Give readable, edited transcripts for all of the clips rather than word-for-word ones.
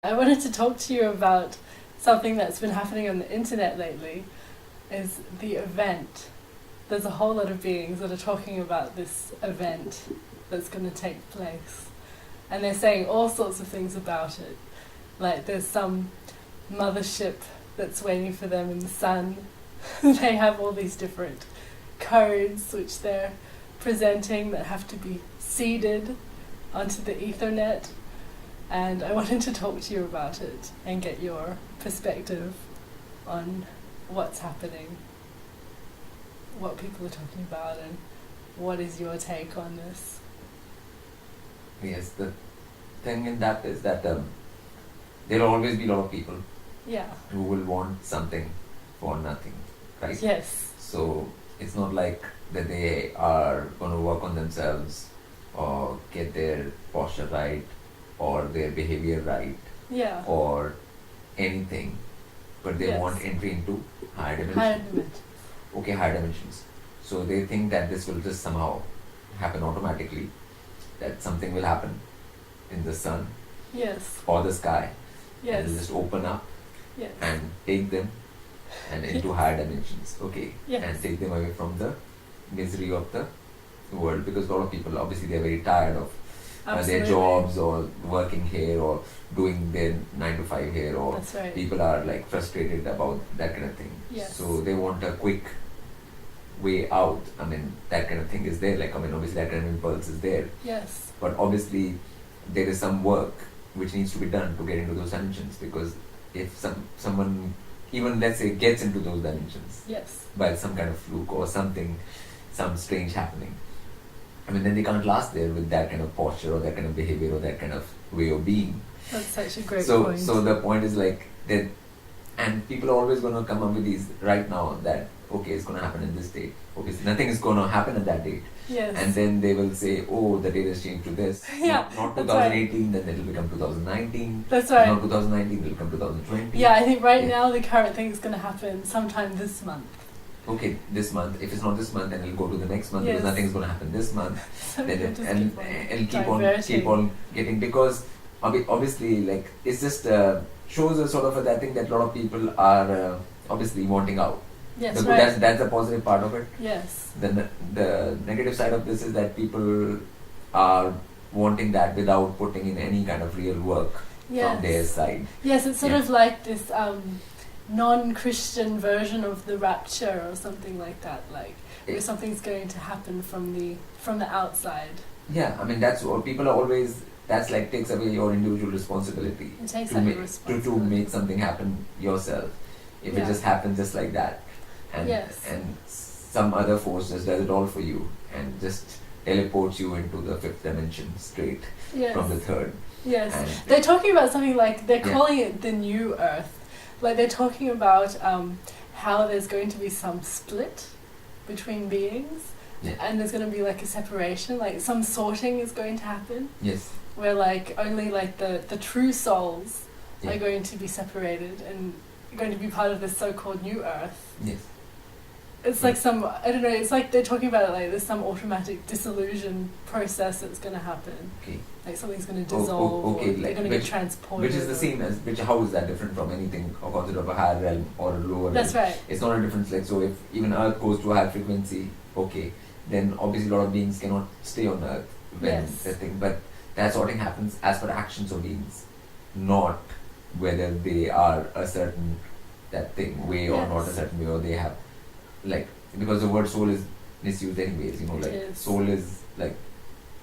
I wanted to talk to you about something that's been happening on the internet lately, is the event. There's a whole lot of beings that are talking about this event that's going to take place. And they're saying all sorts of things about it. Like there's some mothership that's waiting for them in the sun. They have all these different codes which they're presenting that have to be seeded onto the Ethernet. And I wanted to talk to you about it and get your perspective on what's happening, what people are talking about, and what is your take on this? Yes, the thing in that is that there will always be a lot of people who will want something for nothing, right? Yes. So it's not like that they are going to work on themselves or get their posture right or their behavior right or anything, but they want entry into higher dimensions. Okay, higher dimensions. So they think that this will just somehow happen automatically, that something will happen in the sun or the sky and it'll just open up and take them and into higher dimensions, and take them away from the misery of the world, because a lot of people, obviously, they're very tired of their jobs or working here or doing their 9 to 5 here, or people are like frustrated about that kind of thing. So they want a quick way out. I mean, that kind of thing is there. Like, I mean, obviously that kind of impulse is there. But obviously there is some work which needs to be done to get into those dimensions, because if someone even, let's say, gets into those dimensions by some kind of fluke or something, some strange happening, I mean, then they can't last there with that kind of posture or that kind of behavior or that kind of way of being. That's such a great point. So the point is like that, and people are always going to come up with these right now that, okay, it's going to happen in this date. Okay, so nothing is going to happen at that date. And then they will say, oh, the date has changed to this. Not 2018, then it will become 2019. That's right. Not 2019, it will become 2020. Yeah, I think now the current thing is going to happen sometime this month. Okay, this month. If it's not this month, then it'll go to the next month, because nothing is going to happen this month. Then it'll keep on getting, because obviously, like, it's just shows a sort of that thing that a lot of people are obviously wanting out. That's the positive part of it. The negative side of this is that people are wanting that without putting in any kind of real work from their side. It's sort of like this non-Christian version of the rapture or something like that, like where something's going to happen from the outside. I mean, that's what people are always, that's like takes away your individual responsibility. It takes away responsibility to make something happen yourself. If it just happens just like that, and some other force just does it all for you and just teleports you into the 5th dimension straight from the 3rd. And they're talking about something like, they're calling it the new Earth. Like, they're talking about how there's going to be some split between beings, and there's going to be like a separation, like some sorting is going to happen. Where like only like the true souls are going to be separated and going to be part of this so-called new Earth. It's like some, I don't know, it's like they're talking about it like there's some automatic dissolution process that's going to happen. Like something's going to dissolve, or they're going to get transported. Which is the same as, how is that different from anything or concept of a higher realm or a lower realm? That's right. It's not a difference. Like, so if even Earth goes to a high frequency, then obviously a lot of beings cannot stay on Earth when that thing. But that sorting happens as per actions of beings, not whether they are a certain way or not a certain way, or they have, like, because the word soul is misused anyways, soul is like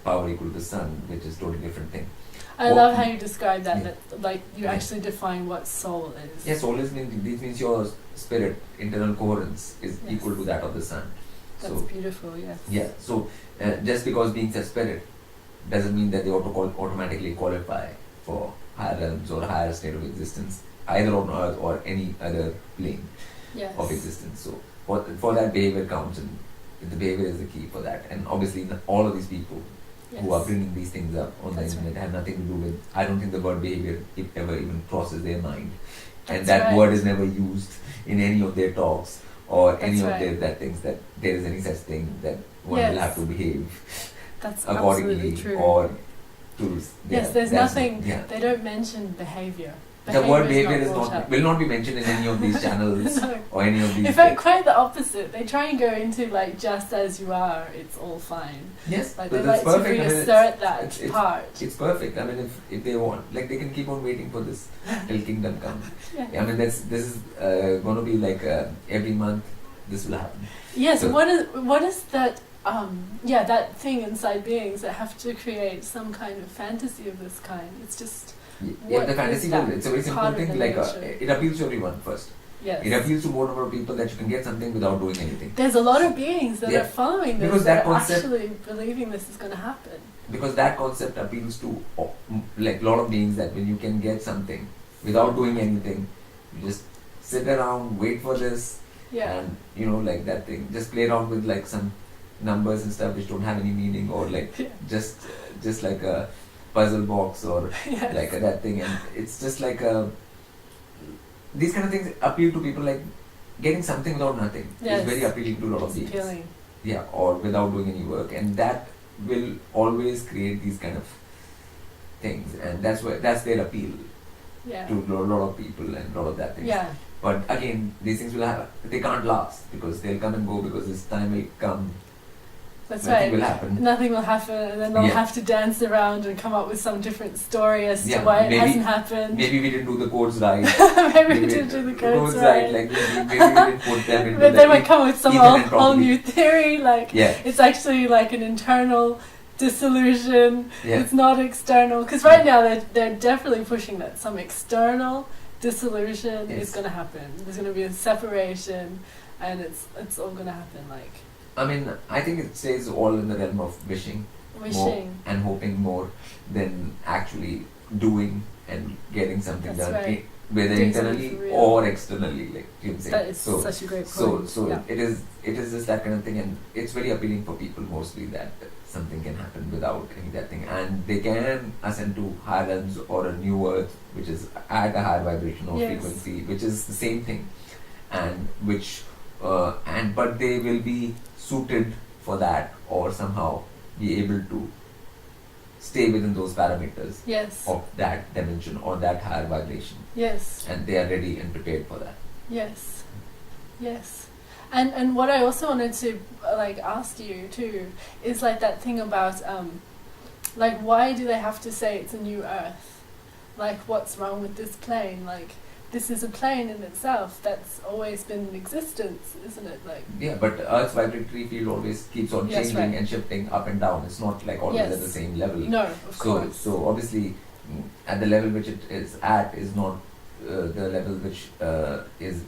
power equal to the sun, which is totally different thing. I love how you describe that like you actually define what soul is. Soul means your spirit, internal coherence is equal to that of the sun. That's beautiful, so just because beings are spirit doesn't mean that they automatically qualify for higher realms or higher state of existence, either on Earth or any other plane of existence. So for that, behavior counts, and the behavior is the key for that. And obviously all of these people who are bringing these things up on the internet have nothing to do with, I don't think the word behavior ever even crosses their mind. And that word is never used in any of their talks or any of their that things, that there is any such thing that one will have to behave accordingly, or to yes, there's nothing. They don't mention behavior. The word behavior will not be mentioned in any of these channels no. or any of these. In fact, quite the opposite. They try and go into like just as you are, it's all fine. Yes, like they like perfect. to reassert that part. It's perfect. I mean, if they want, like they can keep on waiting for this till kingdom come. Yeah. I mean, this is going to be like every month this will happen. Yes. So what is that? That thing inside beings that have to create some kind of fantasy of this kind. It's just. Yeah, the fantasy will, it's a very simple thing, like it appeals to everyone first. Yes. It appeals to more number of people that you can get something without doing anything. There's a lot of beings that are following this, because that concept, actually believing this is going to happen. Because that concept appeals to like a lot of beings, that when you can get something without doing anything, you just sit around, wait for this, and like that thing, just play around with like some numbers and stuff which don't have any meaning, or like just like a puzzle box or like that thing, and it's just like these kind of things appeal to people, like getting something without nothing is very appealing to a lot of beings. Yeah, or without doing any work, and that will always create these kind of things, and that's their appeal to a lot of people and a lot of that thing. Yeah. But again, these things they can't last, because they'll come and go, because this time will come. That's Nothing right. will happen. Nothing will happen, and then they'll have to dance around and come up with some different story as to why it hasn't happened. Maybe we didn't do the codes right. maybe we didn't do the codes right. Like maybe we didn't put them into. But they might come with some whole new theory. Like it's actually like an internal dissolution. It's not external. Because right now they're definitely pushing that some external dissolution is going to happen. There's going to be a separation, and it's all going to happen. Like. I mean, I think it stays all in the realm of wishing. More and hoping more than actually doing and getting something done, whether internally or externally, like you say. That is such a great point. So it is just that kind of thing, and it's very appealing for people mostly that something can happen without any that thing, and they can ascend to higher realms or a new earth, which is at a higher vibration or frequency, which is the same thing, and which but they will be suited for that, or somehow be able to stay within those parameters of that dimension or that higher vibration. Yes. And they are ready and prepared for that. Yes. Yes. And what I also wanted to like ask you too is like that thing about like why do they have to say it's a new earth? Like what's wrong with this plane? Like this is a plane in itself that's always been in existence, isn't it? Like but Earth's vibratory field always keeps on changing and shifting up and down. It's not like always at the same level. No, of course. So obviously, at the level which it is at is not the level which is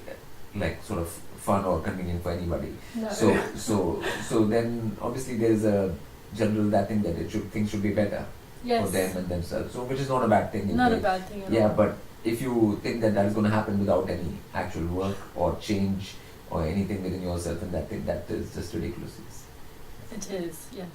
like sort of fun or convenient for anybody. No. So then obviously there is a general that thing that things should be better for them and themselves. So which is not a bad thing. Not a bad thing at all. Yeah, but if you think that is going to happen without any actual work or change or anything within yourself, and that thing, that is just ridiculous. It is, yes.